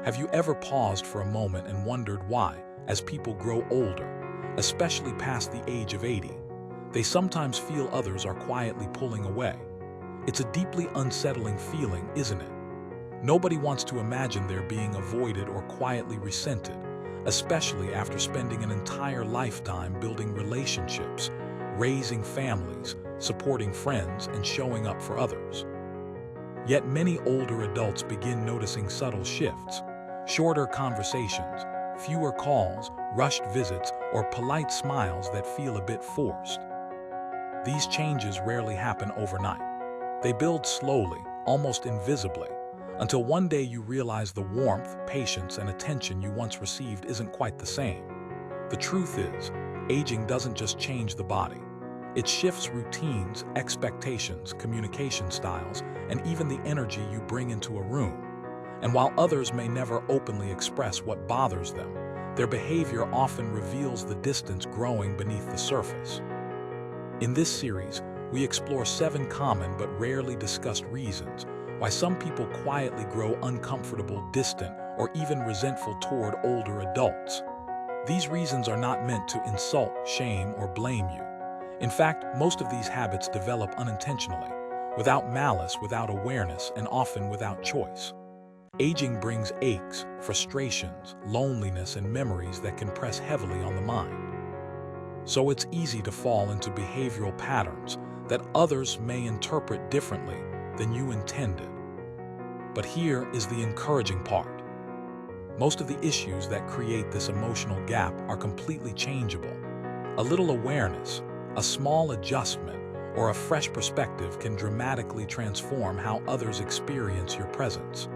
Have you ever paused for a moment and wondered why, as people grow older, especially past the age of 80, they sometimes feel others are quietly pulling away? It's a deeply unsettling feeling, isn't it? Nobody wants to imagine they're being avoided or quietly resented, especially after spending an entire lifetime building relationships, raising families, supporting friends, and showing up for others. Yet many older adults begin noticing subtle shifts: shorter conversations, fewer calls, rushed visits, or polite smiles that feel a bit forced. These changes rarely happen overnight. They build slowly, almost invisibly, until one day you realize the warmth, patience, and attention you once received isn't quite the same. The truth is, aging doesn't just change the body. It shifts routines, expectations, communication styles, and even the energy you bring into a room. And while others may never openly express what bothers them, their behavior often reveals the distance growing beneath the surface. In this series, we explore 7 common but rarely discussed reasons why some people quietly grow uncomfortable, distant, or even resentful toward older adults. These reasons are not meant to insult, shame, or blame you. In fact, most of these habits develop unintentionally, without malice, without awareness, and often without choice. Aging brings aches, frustrations, loneliness, and memories that can press heavily on the mind. So it's easy to fall into behavioral patterns that others may interpret differently than you intended. But here is the encouraging part. Most of the issues that create this emotional gap are completely changeable. A little awareness, a small adjustment, or a fresh perspective can dramatically transform how others experience your presence.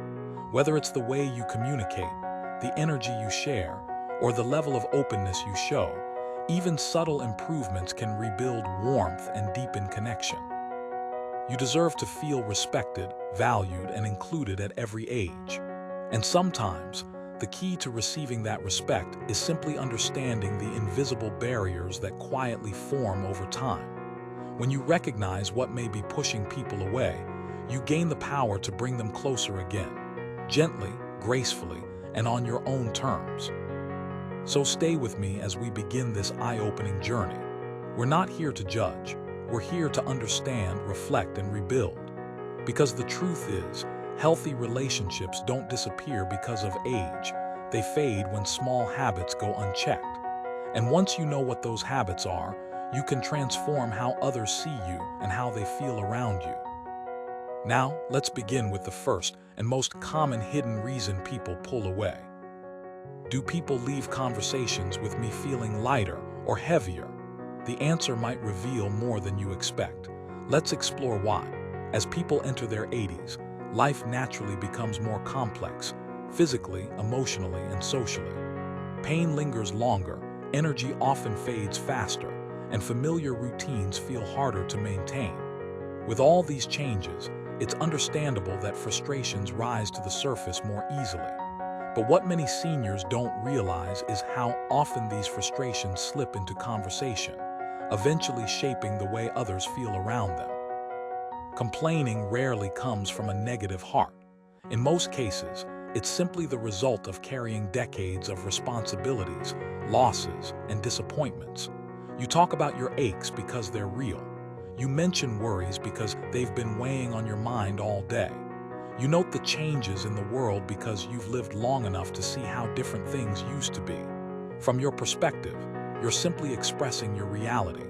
Whether it's the way you communicate, the energy you share, or the level of openness you show, even subtle improvements can rebuild warmth and deepen connection. You deserve to feel respected, valued, and included at every age. And sometimes, the key to receiving that respect is simply understanding the invisible barriers that quietly form over time. When you recognize what may be pushing people away, you gain the power to bring them closer again, gently, gracefully, and on your own terms. So stay with me as we begin this eye-opening journey. We're not here to judge. We're here to understand, reflect, and rebuild. Because the truth is, healthy relationships don't disappear because of age. They fade when small habits go unchecked. And once you know what those habits are, you can transform how others see you and how they feel around you. Now, let's begin with the first and most common hidden reason people pull away. Do people leave conversations with me feeling lighter or heavier? The answer might reveal more than you expect. Let's explore why. As people enter their 80s, life naturally becomes more complex, physically, emotionally, and socially. Pain lingers longer, energy often fades faster, and familiar routines feel harder to maintain. With all these changes, it's understandable that frustrations rise to the surface more easily. But what many seniors don't realize is how often these frustrations slip into conversation, eventually shaping the way others feel around them. Complaining rarely comes from a negative heart. In most cases, it's simply the result of carrying decades of responsibilities, losses, and disappointments. You talk about your aches because they're real. You mention worries because they've been weighing on your mind all day. You note the changes in the world because you've lived long enough to see how different things used to be. From your perspective, you're simply expressing your reality.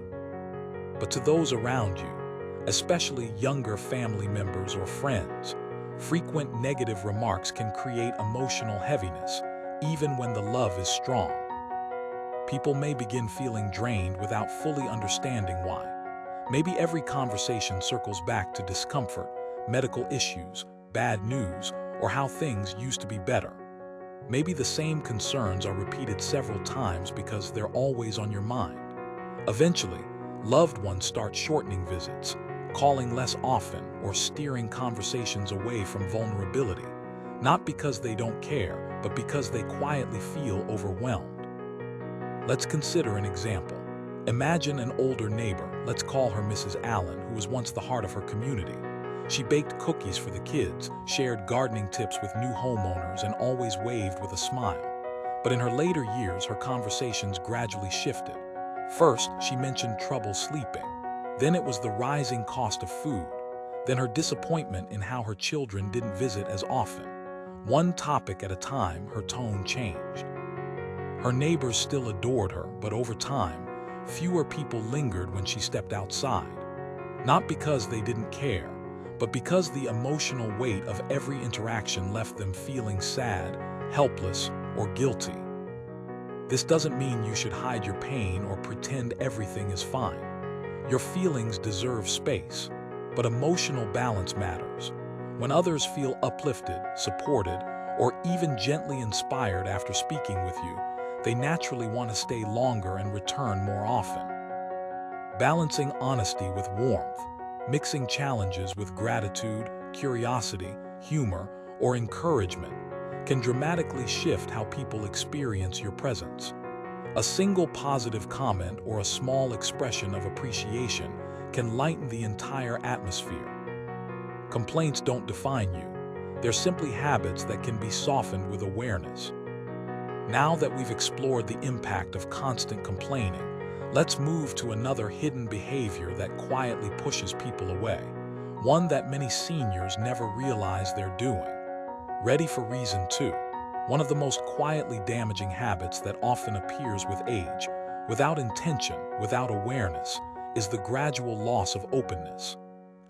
But to those around you, especially younger family members or friends, frequent negative remarks can create emotional heaviness, even when the love is strong. People may begin feeling drained without fully understanding why. Maybe every conversation circles back to discomfort, medical issues, bad news, or how things used to be better. Maybe the same concerns are repeated several times because they're always on your mind. Eventually, loved ones start shortening visits, calling less often, or steering conversations away from vulnerability, not because they don't care, but because they quietly feel overwhelmed. Let's consider an example. Imagine an older neighbor, let's call her Mrs. Allen, who was once the heart of her community. She baked cookies for the kids, shared gardening tips with new homeowners, and always waved with a smile. But in her later years, her conversations gradually shifted. First, she mentioned trouble sleeping. Then it was the rising cost of food. Then her disappointment in how her children didn't visit as often. One topic at a time, her tone changed. Her neighbors still adored her, but over time, fewer people lingered when she stepped outside. Not because they didn't care, but because the emotional weight of every interaction left them feeling sad, helpless, or guilty. This doesn't mean you should hide your pain or pretend everything is fine. Your feelings deserve space, but emotional balance matters. When others feel uplifted, supported, or even gently inspired after speaking with you, they naturally want to stay longer and return more often. Balancing honesty with warmth, mixing challenges with gratitude, curiosity, humor, or encouragement can dramatically shift how people experience your presence. A single positive comment or a small expression of appreciation can lighten the entire atmosphere. Complaints don't define you. They're simply habits that can be softened with awareness. Now that we've explored the impact of constant complaining, let's move to another hidden behavior that quietly pushes people away, one that many seniors never realize they're doing. Ready for reason 2. One of the most quietly damaging habits that often appears with age, without intention, without awareness, is the gradual loss of openness.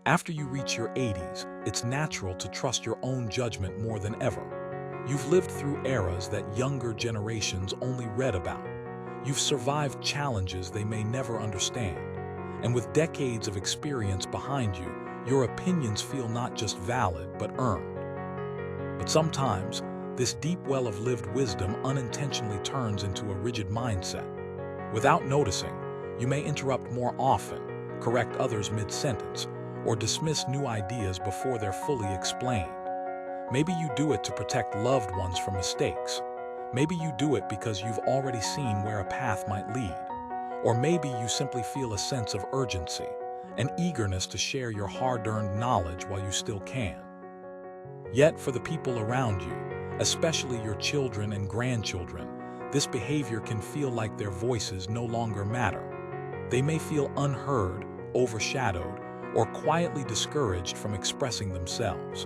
After you reach your 80s, it's natural to trust your own judgment more than ever. You've lived through eras that younger generations only read about. You've survived challenges they may never understand. And with decades of experience behind you, your opinions feel not just valid, but earned. But sometimes, this deep well of lived wisdom unintentionally turns into a rigid mindset. Without noticing, you may interrupt more often, correct others mid-sentence, or dismiss new ideas before they're fully explained. Maybe you do it to protect loved ones from mistakes. Maybe you do it because you've already seen where a path might lead. Or maybe you simply feel a sense of urgency, an eagerness to share your hard-earned knowledge while you still can. Yet for the people around you, especially your children and grandchildren, this behavior can feel like their voices no longer matter. They may feel unheard, overshadowed, or quietly discouraged from expressing themselves.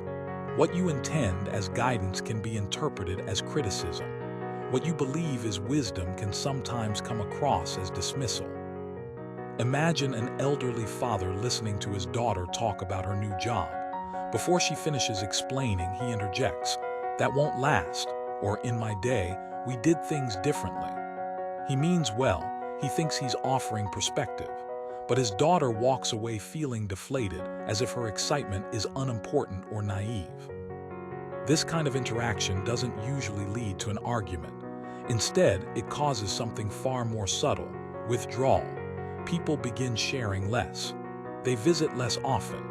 What you intend as guidance can be interpreted as criticism. What you believe is wisdom can sometimes come across as dismissal. Imagine an elderly father listening to his daughter talk about her new job. Before she finishes explaining, he interjects, "That won't last," or "In my day, we did things differently." He means well, he thinks he's offering perspective, but his daughter walks away feeling deflated, as if her excitement is unimportant or naive. This kind of interaction doesn't usually lead to an argument. Instead, it causes something far more subtle: withdrawal. People begin sharing less. They visit less often.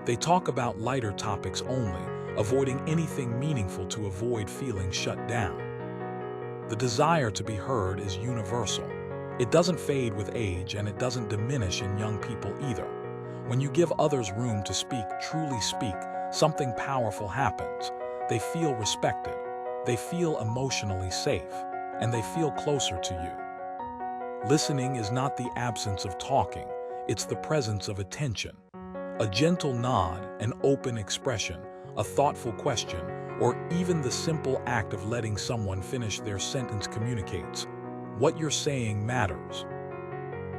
They talk about lighter topics only, avoiding anything meaningful to avoid feeling shut down. The desire to be heard is universal. It doesn't fade with age, and it doesn't diminish in young people either. When you give others room to speak, truly speak, something powerful happens. They feel respected, they feel emotionally safe, and they feel closer to you. Listening is not the absence of talking, it's the presence of attention. A gentle nod, an open expression, a thoughtful question, or even the simple act of letting someone finish their sentence communicates. What you're saying matters.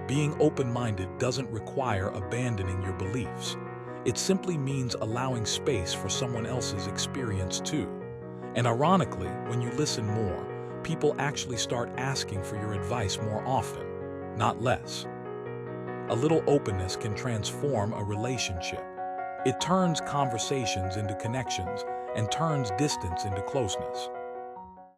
Being open-minded doesn't require abandoning your beliefs. It simply means allowing space for someone else's experience too. And ironically, when you listen more, people actually start asking for your advice more often, not less. A little openness can transform a relationship. It turns conversations into connections and turns distance into closeness.